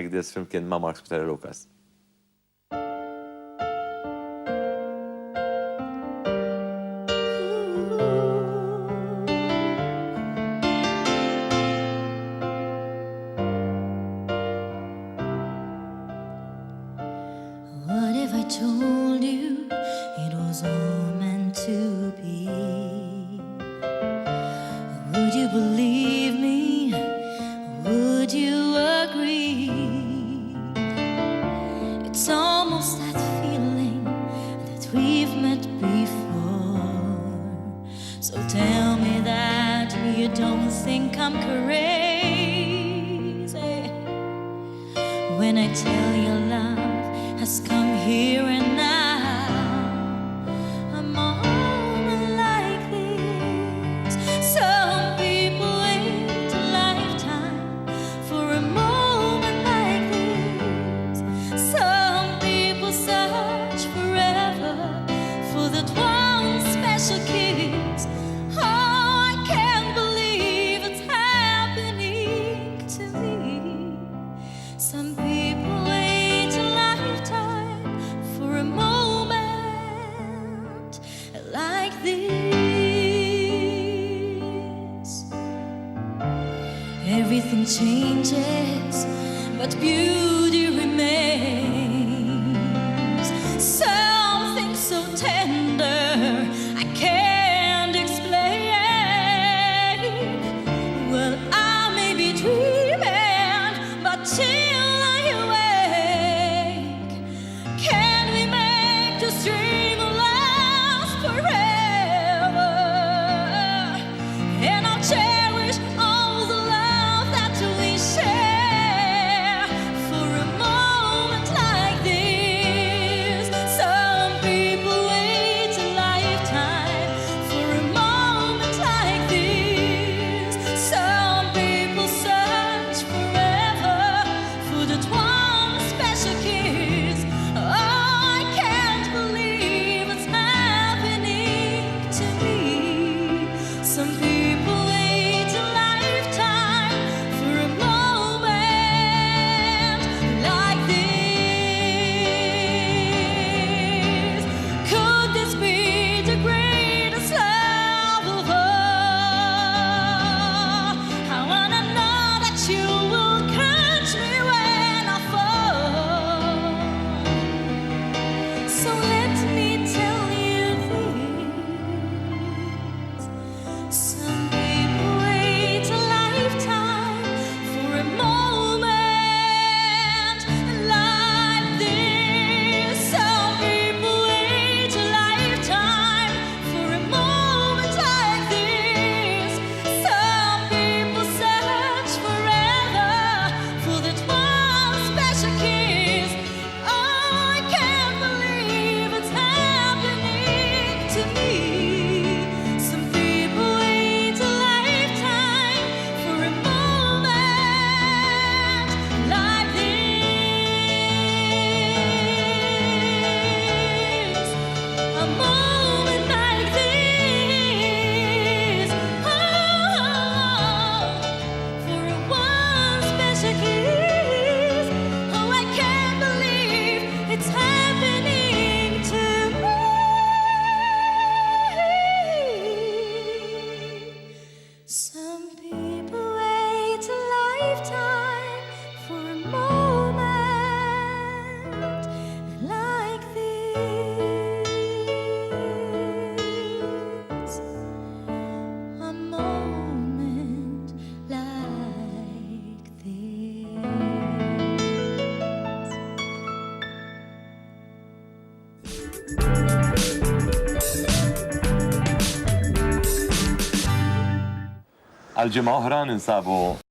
dess flimkien ma' Mark Peter Lucas. What if I told you it was all meant to be? Would you believe me? Would you agree? It's almost that feeling that we've met before. So tell me that you don't think I'm crazy when I tell you love has come here and now. A moment like this, some people wait a lifetime for a moment like this. Some people search forever for that one special kiss. Oh, I can't believe it's happening to me. Some people wait a lifetime for a moment like this. Everything changes, but beauty remains. Something so tender I can't explain. Well, I may be dreaming, but till I awake, can we make this dream last forever? And I'll cherish all the love that we share for a moment like this. Some people wait a lifetime for a moment like this. Some people search forever for that one special kiss. Oh, I can't believe it's happening to me. Some people wait a lifetime for a moment like this. Could this be the greatest love of all? I wanna know that you will catch me when I fall. So let me tell you this. Some people wait a lifetime for a moment like this. Some people wait a lifetime for a moment like this. Some people search forever for that one special kiss. Oh, I can't believe it's happening to me. Some people wait a lifetime for a moment like this. A moment like this. Oh, for a one special kiss. Oh, I can't believe it's happening to me. Some people wait a lifetime for a moment like this. A moment like this. Għal ġimgħa oħra ninsabu